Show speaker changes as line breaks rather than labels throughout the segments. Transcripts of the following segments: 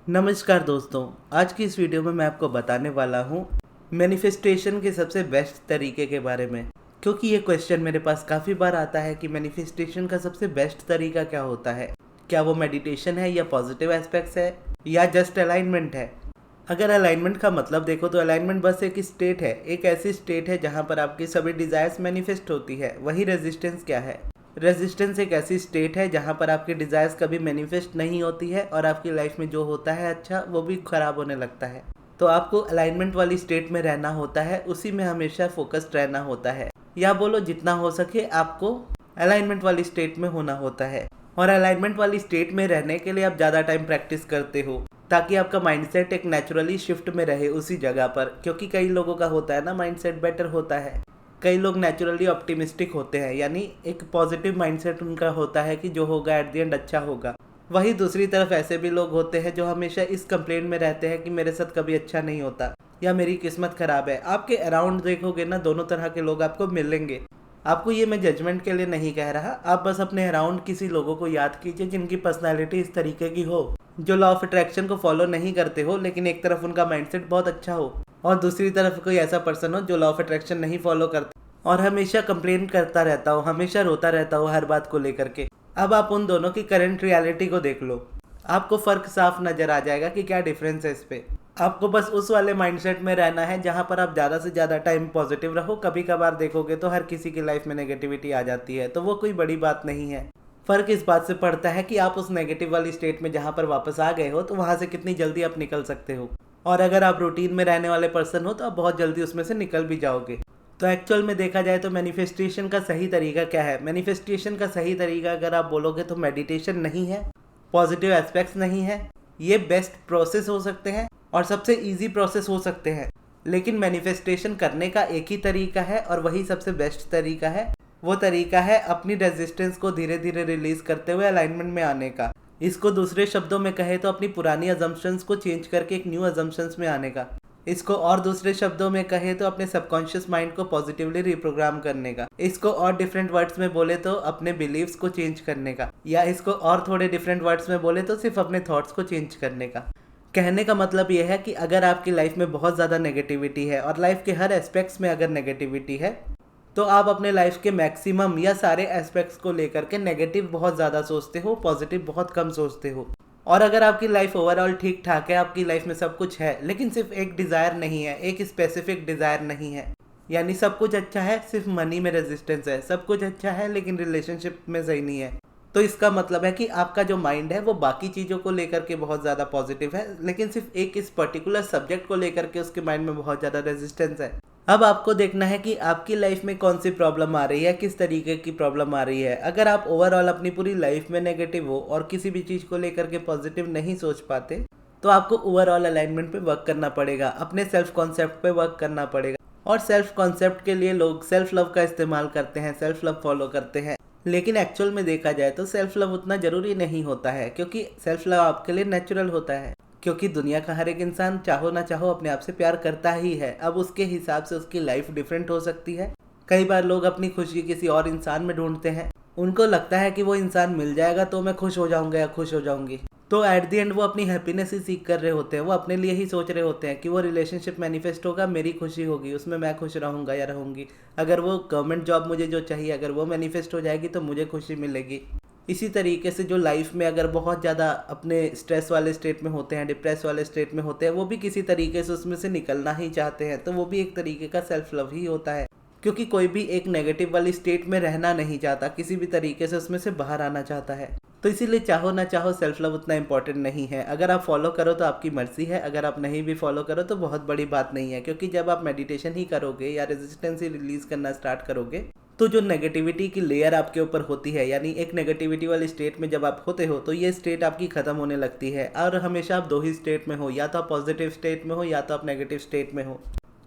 नमस्कार दोस्तों, आज की इस वीडियो में मैं आपको बताने वाला हूँ मैनिफेस्टेशन के सबसे बेस्ट तरीके के बारे में। क्योंकि ये क्वेश्चन मेरे पास काफ़ी बार आता है कि मैनिफेस्टेशन का सबसे बेस्ट तरीका क्या होता है। क्या वो मेडिटेशन है या पॉजिटिव एस्पेक्ट्स है या जस्ट अलाइनमेंट है। अगर अलाइनमेंट का मतलब देखो तो अलाइनमेंट बस एक स्टेट है, एक ऐसी स्टेट है जहाँ पर आपकी सभी डिज़ायर्स मैनिफेस्ट होती है। वही रेजिस्टेंस क्या है? रेजिस्टेंस एक ऐसी स्टेट है जहाँ पर आपकी डिज़ायर्स कभी मैनिफेस्ट नहीं होती है और आपकी लाइफ में जो होता है अच्छा वो भी ख़राब होने लगता है। तो आपको अलाइनमेंट वाली स्टेट में रहना होता है, उसी में हमेशा फोकस्ड रहना होता है, या बोलो जितना हो सके आपको अलाइनमेंट वाली स्टेट में होना होता है। और अलाइनमेंट वाली स्टेट में रहने के लिए आप ज़्यादा टाइम प्रैक्टिस करते हो ताकि आपका माइंडसेट एक नेचुरली शिफ्ट में रहे उसी जगह पर। क्योंकि कई लोगों का होता है ना, माइंडसेट बेटर होता है। कई लोग नेचुरली ऑप्टिमिस्टिक होते हैं, यानी एक पॉजिटिव माइंडसेट उनका होता है कि जो होगा एट द एंड अच्छा होगा। वही दूसरी तरफ ऐसे भी लोग होते हैं जो हमेशा इस कंप्लेंट में रहते हैं कि मेरे साथ कभी अच्छा नहीं होता या मेरी किस्मत खराब है। आपके अराउंड देखोगे ना, दोनों तरह के लोग आपको मिलेंगे। आपको ये मैं जजमेंट के लिए नहीं कह रहा, आप बस अपने अराउंड किसी लोगों को याद कीजिए जिनकी पर्सनैलिटी इस तरीके की हो, जो लॉ ऑफ अट्रैक्शन को फॉलो नहीं करते हो लेकिन एक तरफ उनका माइंडसेट बहुत अच्छा हो और दूसरी तरफ कोई ऐसा पर्सन हो जो लॉ ऑफ अट्रैक्शन नहीं फॉलो करता और हमेशा कंप्लेन करता रहता हो, हमेशा रोता रहता हो हर बात को लेकर के। अब आप उन दोनों की करंट रियलिटी को देख लो, आपको फ़र्क साफ नज़र आ जाएगा कि क्या डिफरेंस है इस पे। आपको बस उस वाले माइंडसेट में रहना है जहाँ पर आप ज़्यादा से ज़्यादा टाइम पॉजिटिव रहो। कभी कभार देखोगे तो हर किसी की लाइफ में नेगेटिविटी आ जाती है, तो वो कोई बड़ी बात नहीं है। फ़र्क इस बात से पड़ता है कि आप उस नेगेटिव वाली स्टेट में जहाँ पर वापस आ गए हो तो वहाँ से कितनी जल्दी आप निकल सकते हो। और अगर आप रूटीन में रहने वाले पर्सन हो तो आप बहुत जल्दी उसमें से निकल भी जाओगे। तो एक्चुअल में देखा जाए तो मैनिफेस्टेशन का सही तरीका क्या है? मैनिफेस्टेशन का सही तरीका अगर आप बोलोगे तो मेडिटेशन नहीं है, पॉजिटिव एस्पेक्ट्स नहीं है। ये बेस्ट प्रोसेस हो सकते हैं और सबसे इजी प्रोसेस हो सकते हैं, लेकिन मैनिफेस्टेशन करने का एक ही तरीका है और वही सबसे बेस्ट तरीका है। वो तरीका है अपनी रेजिस्टेंस को धीरे धीरे रिलीज करते हुए अलाइनमेंट में आने का। इसको दूसरे शब्दों में कहे तो अपनी पुरानी अजम्पशंस को चेंज करके एक न्यू अजम्पशंस में आने का। इसको और दूसरे शब्दों में कहे तो अपने सबकॉन्शियस माइंड को पॉजिटिवली रिप्रोग्राम करने का। इसको और डिफरेंट वर्ड्स में बोले तो अपने बिलीव्स को चेंज करने का, या इसको और थोड़े डिफरेंट वर्ड्स में बोले तो सिर्फ अपने थॉट्स को चेंज करने का। कहने का मतलब ये है कि अगर आपकी लाइफ में बहुत ज़्यादा नेगेटिविटी है और लाइफ के हर एस्पेक्ट्स में अगर नेगेटिविटी है तो आप अपने लाइफ के मैक्सिमम या सारे एस्पेक्ट्स को लेकर के नेगेटिव बहुत ज़्यादा सोचते हो, पॉजिटिव बहुत कम सोचते हो। और अगर आपकी लाइफ ओवरऑल ठीक ठाक है, आपकी लाइफ में सब कुछ है, लेकिन सिर्फ एक डिज़ायर नहीं है, एक स्पेसिफिक डिज़ायर नहीं है, यानी सब कुछ अच्छा है सिर्फ मनी में रेजिस्टेंस है, सब कुछ अच्छा है लेकिन रिलेशनशिप में सही नहीं है, तो इसका मतलब है कि आपका जो माइंड है वो बाकी चीज़ों को लेकर के बहुत ज़्यादा पॉजिटिव है, लेकिन सिर्फ एक इस पर्टिकुलर सब्जेक्ट को लेकर के उसके माइंड में बहुत ज़्यादा रेजिस्टेंस है। अब आपको देखना है कि आपकी लाइफ में कौन सी प्रॉब्लम आ रही है, किस तरीके की प्रॉब्लम आ रही है। अगर आप ओवरऑल अपनी पूरी लाइफ में नेगेटिव हो और किसी भी चीज़ को लेकर के पॉजिटिव नहीं सोच पाते, तो आपको ओवरऑल अलाइनमेंट पे वर्क करना पड़ेगा, अपने सेल्फ कॉन्सेप्ट पे वर्क करना पड़ेगा। और सेल्फ कॉन्सेप्ट के लिए लोग सेल्फ लव का इस्तेमाल करते हैं, सेल्फ लव फॉलो करते हैं, लेकिन एक्चुअल में देखा जाए तो सेल्फ लव उतना ज़रूरी नहीं होता है, क्योंकि सेल्फ लव आपके लिए नेचुरल होता है। क्योंकि दुनिया का हर एक इंसान चाहो ना चाहो अपने आप से प्यार करता ही है। अब उसके हिसाब से उसकी लाइफ डिफरेंट हो सकती है। कई बार लोग अपनी खुशी किसी और इंसान में ढूंढते हैं, उनको लगता है कि वो इंसान मिल जाएगा तो मैं खुश हो जाऊंगा या खुश हो जाऊंगी, तो एट द एंड वो अपनी हैप्पीनेस ही सीख कर रहे होते हैं। वो अपने लिए ही सोच रहे होते हैं कि वो रिलेशनशिप मैनिफेस्ट होगा, मेरी खुशी होगी, उसमें मैं खुश रहूंगा या रहूंगी। अगर वो गवर्नमेंट जॉब मुझे जो चाहिए अगर वो मैनिफेस्ट हो जाएगी तो मुझे खुशी मिलेगी। इसी तरीके से जो लाइफ में अगर बहुत ज़्यादा अपने स्ट्रेस वाले स्टेट में होते हैं, डिप्रेस वाले स्टेट में होते हैं, वो भी किसी तरीके से उसमें से निकलना ही चाहते हैं, तो वो भी एक तरीके का सेल्फ लव ही होता है। क्योंकि कोई भी एक नेगेटिव वाली स्टेट में रहना नहीं चाहता, किसी भी तरीके से उसमें से बाहर आना चाहता है। तो इसीलिए चाहो ना चाहो सेल्फ लव उतना इंपॉर्टेंट नहीं है। अगर आप फॉलो करो तो आपकी मर्जी है, अगर आप नहीं भी फॉलो करो तो बहुत बड़ी बात नहीं है। क्योंकि जब आप मेडिटेशन ही करोगे या रेजिस्टेंस ही रिलीज करना स्टार्ट करोगे तो जो नेगेटिविटी की लेयर आपके ऊपर होती है, यानी एक नेगेटिविटी वाली स्टेट में जब आप होते हो तो ये स्टेट आपकी ख़त्म होने लगती है। और हमेशा आप दो ही स्टेट में हो, या तो आप पॉजिटिव स्टेट में हो या तो आप नेगेटिव स्टेट में हो,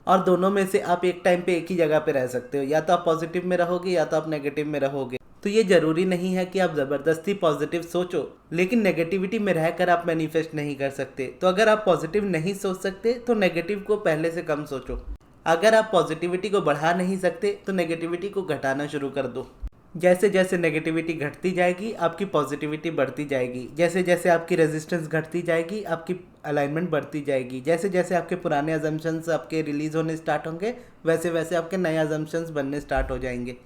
और दोनों में से आप एक टाइम पे एक ही जगह पे रह सकते हो, या तो आप पॉजिटिव में रहोगे या तो आप नेगेटिव में रहोगे। तो ये ज़रूरी नहीं है कि आप ज़बरदस्ती पॉजिटिव सोचो, लेकिन नेगेटिविटी में रहकर आप मैनिफेस्ट नहीं कर सकते। तो अगर आप पॉजिटिव नहीं सोच सकते तो नेगेटिव को पहले से कम सोचो। अगर आप पॉजिटिविटी को बढ़ा नहीं सकते तो नेगेटिविटी को घटाना शुरू कर दो। जैसे जैसे नेगेटिविटी घटती जाएगी आपकी पॉजिटिविटी बढ़ती जाएगी, जैसे जैसे आपकी रेजिस्टेंस घटती जाएगी आपकी अलाइनमेंट बढ़ती जाएगी, जैसे जैसे आपके पुराने अजम्पशंस आपके रिलीज होने स्टार्ट होंगे वैसे वैसे आपके नए अजम्पशंस बनने स्टार्ट हो जाएंगे।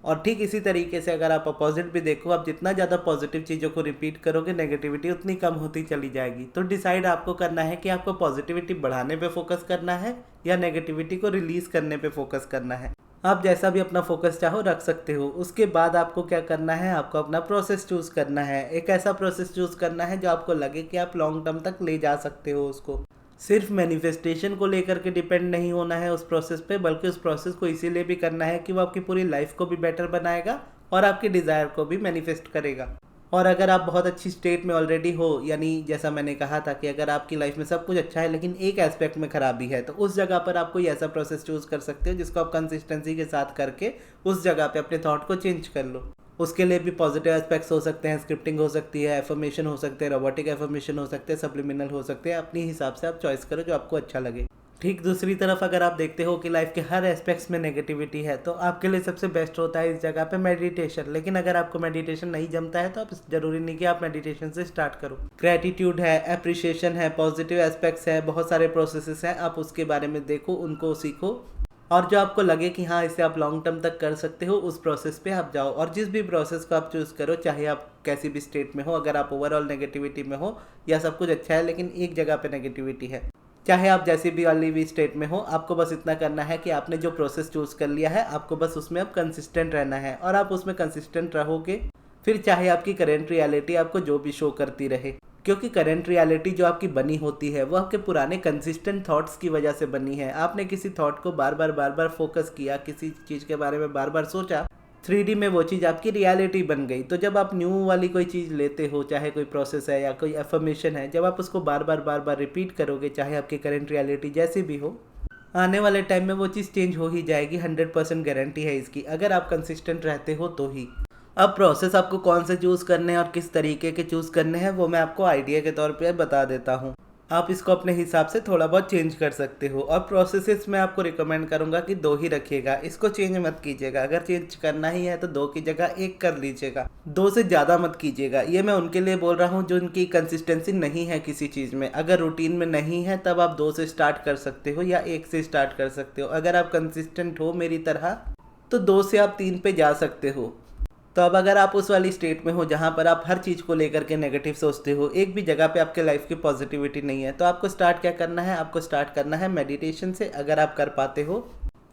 और ठीक इसी तरीके से अगर आप अपोजिट भी देखो, आप जितना ज़्यादा पॉजिटिव चीज़ों को रिपीट करोगे नेगेटिविटी उतनी कम होती चली जाएगी। तो डिसाइड आपको करना है कि आपको पॉजिटिविटी बढ़ाने पे फोकस करना है या नेगेटिविटी को रिलीज़ करने पे फोकस करना है। आप जैसा भी अपना फोकस चाहो रख सकते हो। उसके बाद आपको क्या करना है, आपको अपना प्रोसेस चूज़ करना है। एक ऐसा प्रोसेस चूज़ करना है जो आपको लगे कि आप लॉन्ग टर्म तक ले जा सकते हो उसको। सिर्फ मैनिफेस्टेशन को लेकर के डिपेंड नहीं होना है उस प्रोसेस पे, बल्कि उस प्रोसेस को इसीलिए भी करना है कि वो आपकी पूरी लाइफ को भी बेटर बनाएगा और आपकी डिज़ायर को भी मैनिफेस्ट करेगा। और अगर आप बहुत अच्छी स्टेट में ऑलरेडी हो, यानी जैसा मैंने कहा था कि अगर आपकी लाइफ में सब कुछ अच्छा है लेकिन एक एस्पेक्ट में खराबी है, तो उस जगह पर आप कोई ऐसा प्रोसेस चूज़ कर सकते हो जिसको आप कंसिस्टेंसी के साथ करके उस जगह पे अपने थॉट को चेंज कर लो। उसके लिए भी पॉजिटिव एस्पेक्ट्स हो सकते हैं, स्क्रिप्टिंग हो सकती है, एफर्मेशन हो सकते हैं, रोबोटिक एफर्मेशन हो सकते हैं, सप्लीमिनल हो सकते हैं। अपनी हिसाब से आप चॉइस करो जो आपको अच्छा लगे। ठीक दूसरी तरफ अगर आप देखते हो कि लाइफ के हर एस्पेक्ट्स में नेगेटिविटी है, तो आपके लिए सबसे बेस्ट होता है इस जगह पे मेडिटेशन। लेकिन अगर आपको मेडिटेशन नहीं जमता है तो आप जरूरी नहीं कि आप मेडिटेशन से स्टार्ट करो। ग्रेटिट्यूड है, एप्रिशिएशन है, पॉजिटिव एस्पेक्ट्स है, बहुत सारे प्रोसेसेस हैं, आप उसके बारे में देखो, उनको सीखो और जो आपको लगे कि हाँ इसे आप लॉन्ग टर्म तक कर सकते हो उस प्रोसेस पे आप जाओ। और जिस भी प्रोसेस को आप चूज़ करो, चाहे आप कैसी भी स्टेट में हो, अगर आप ओवरऑल नेगेटिविटी में हो या सब कुछ अच्छा है लेकिन एक जगह पे नेगेटिविटी है, चाहे आप जैसी भी वाली भी स्टेट में हो, आपको बस इतना करना है कि आपने जो प्रोसेस चूज़ कर लिया है आपको बस उसमें अब कंसिस्टेंट रहना है। और आप उसमें कंसिस्टेंट रहोगे फिर चाहे आपकी करेंट रियलिटी आपको जो भी शो करती रहे, क्योंकि करंट रियलिटी जो आपकी बनी होती है वो आपके पुराने कंसिस्टेंट थॉट्स की वजह से बनी है। आपने किसी थॉट को बार बार फोकस किया, किसी चीज़ के बारे में बार बार सोचा, 3D में वो चीज़ आपकी रियलिटी बन गई। तो जब आप न्यू वाली कोई चीज़ लेते हो, चाहे कोई प्रोसेस है या कोई एफर्मेशन है, जब आप उसको बार बार रिपीट करोगे, चाहे आपकी करंट रियलिटी जैसी भी हो, आने वाले टाइम में वो चीज़ चेंज हो ही जाएगी। 100% गारंटी है इसकी, अगर आप कंसिस्टेंट रहते हो तो ही। अब प्रोसेस आपको कौन से चूज़ करने हैं और किस तरीके के चूज़ करने हैं वो मैं आपको आइडिया के तौर पे बता देता हूँ। आप इसको अपने हिसाब से थोड़ा बहुत चेंज कर सकते हो। और प्रोसेसेस मैं आपको रिकमेंड करूँगा कि 2 ही रखिएगा, इसको चेंज मत कीजिएगा। अगर चेंज करना ही है तो 2 की जगह 1 कर लीजिएगा, 2 से ज़्यादा मत कीजिएगा। ये मैं उनके लिए बोल रहा हूँ जो उनकी कंसिस्टेंसी नहीं है किसी चीज़ में। अगर रूटीन में नहीं है तब आप 2 से स्टार्ट कर सकते हो या 1 से स्टार्ट कर सकते हो। अगर आप कंसिस्टेंट हो मेरी तरह तो 2 से आप 3 पे जा सकते हो। तो अब अगर आप उस वाली स्टेट में हो जहाँ पर आप हर चीज़ को लेकर के नेगेटिव सोचते हो, एक भी जगह पे आपके लाइफ की पॉजिटिविटी नहीं है, तो आपको स्टार्ट क्या करना है, आपको स्टार्ट करना है मेडिटेशन से, अगर आप कर पाते हो।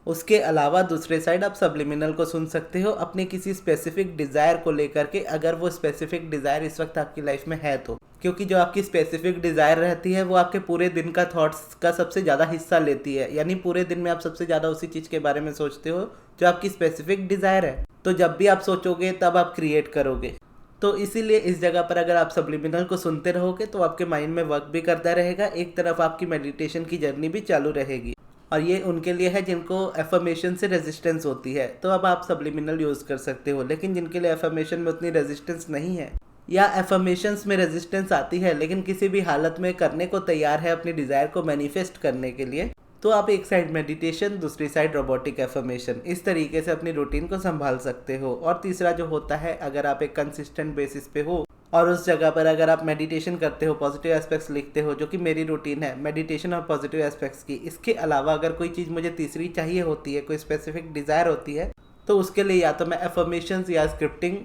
उसके अलावा दूसरे साइड आप सब्लिमिनल को सुन सकते हो अपनी किसी स्पेसिफिक डिज़ायर को लेकर के, अगर वो स्पेसिफिक डिज़ायर इस वक्त आपकी लाइफ में है तो। क्योंकि जो आपकी स्पेसिफिक डिज़ायर रहती है वो आपके पूरे दिन का थॉट्स का सबसे ज़्यादा हिस्सा लेती है, यानी पूरे दिन में आप सबसे ज़्यादा उसी चीज़ के बारे में सोचते हो जो आपकी स्पेसिफिक डिज़ायर है। तो जब भी आप सोचोगे तब आप क्रिएट करोगे। तो इसीलिए इस जगह पर अगर आप सब्लिमिनल को सुनते रहोगे तो आपके माइंड में वर्क भी करता रहेगा, एक तरफ आपकी मेडिटेशन की जर्नी भी चालू रहेगी। और ये उनके लिए है जिनको एफर्मेशन से रेजिस्टेंस होती है, तो अब आप सब्लिमिनल यूज़ कर सकते हो। लेकिन जिनके लिए एफर्मेशन में उतनी रेजिस्टेंस नहीं है या एफर्मेशंस में रेजिस्टेंस आती है लेकिन किसी भी हालत में करने को तैयार है अपनी डिज़ायर को मैनिफेस्ट करने के लिए, तो आप एक साइड मेडिटेशन, दूसरी साइड रोबोटिक एफर्मेशन, इस तरीके से अपनी रूटीन को संभाल सकते हो। और तीसरा जो होता है, अगर आप एक कंसिस्टेंट बेसिस पे हो और उस जगह पर अगर आप मेडिटेशन करते हो, पॉजिटिव एस्पेक्ट्स लिखते हो, जो कि मेरी रूटीन है मेडिटेशन और पॉजिटिव एस्पेक्ट्स की, इसके अलावा अगर कोई चीज़ मुझे तीसरी चाहिए होती है, कोई स्पेसिफिक डिज़ायर होती है, तो उसके लिए या तो मैं एफर्मेशंस या स्क्रिप्टिंग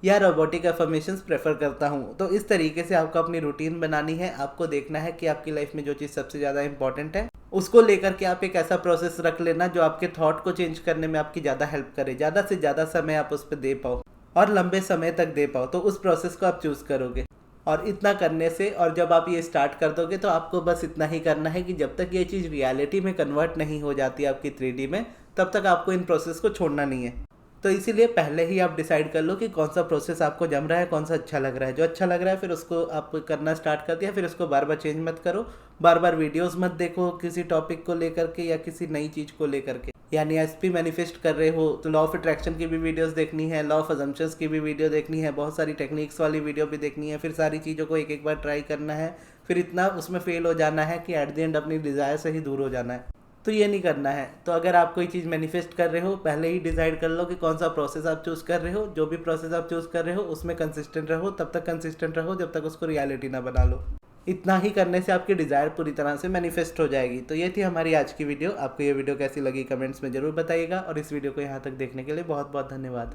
या रोबोटिक एफर्मेशंस प्रेफर करता हूँ। तो इस तरीके से आपको अपनी रूटीन बनानी है। आपको देखना है कि आपकी लाइफ में जो चीज़ सबसे ज़्यादा इंपॉर्टेंट है उसको लेकर के आप एक ऐसा प्रोसेस रख लेना जो आपके थॉट को चेंज करने में आपकी ज़्यादा हेल्प करे, ज़्यादा से ज़्यादा समय आप उस पर दे पाओ और लंबे समय तक दे पाओ। तो उस प्रोसेस को आप चूज़ करोगे। और इतना करने से, और जब आप ये स्टार्ट कर दोगे तो आपको बस इतना ही करना है कि जब तक ये चीज़ रियलिटी में कन्वर्ट नहीं हो जाती आपकी 3D में, तब तक आपको इन प्रोसेस को छोड़ना नहीं है। तो इसीलिए पहले ही आप डिसाइड कर लो कि कौन सा प्रोसेस आपको जम रहा है, कौन सा अच्छा लग रहा है। जो अच्छा लग रहा है फिर उसको आप करना स्टार्ट कर दिया, फिर उसको बार बार चेंज मत करो, बार बार वीडियोस मत देखो किसी टॉपिक को लेकर के या किसी नई चीज़ को लेकर के। यानी एसपी मैनिफेस्ट कर रहे हो तो लॉ ऑफ अट्रैक्शन की भी वीडियोस देखनी है, लॉ ऑफ अजम्पशंस की भी वीडियो देखनी है, बहुत सारी टेक्निक्स वाली वीडियो भी देखनी है, फिर सारी चीज़ों को एक एक बार ट्राई करना है, फिर इतना उसमें फेल हो जाना है कि एट द एंड अपनी डिज़ायर से ही दूर हो जाना है। तो ये नहीं करना है। तो अगर आप कोई चीज़ मैनिफेस्ट कर रहे हो, पहले ही डिसाइड कर लो कि कौन सा प्रोसेस आप चूज़ कर रहे हो। जो भी प्रोसेस आप चूज़ कर रहे हो उसमें कंसिस्टेंट रहो, तब तक कंसिस्टेंट रहो जब तक उसको रियलिटी ना बना लो। इतना ही करने से आपकी डिज़ायर पूरी तरह से मैनिफेस्ट हो जाएगी। तो ये थी हमारी आज की वीडियो। आपको ये वीडियो कैसी लगी कमेंट्स में ज़रूर बताइएगा, और इस वीडियो को यहाँ तक देखने के लिए बहुत बहुत धन्यवाद।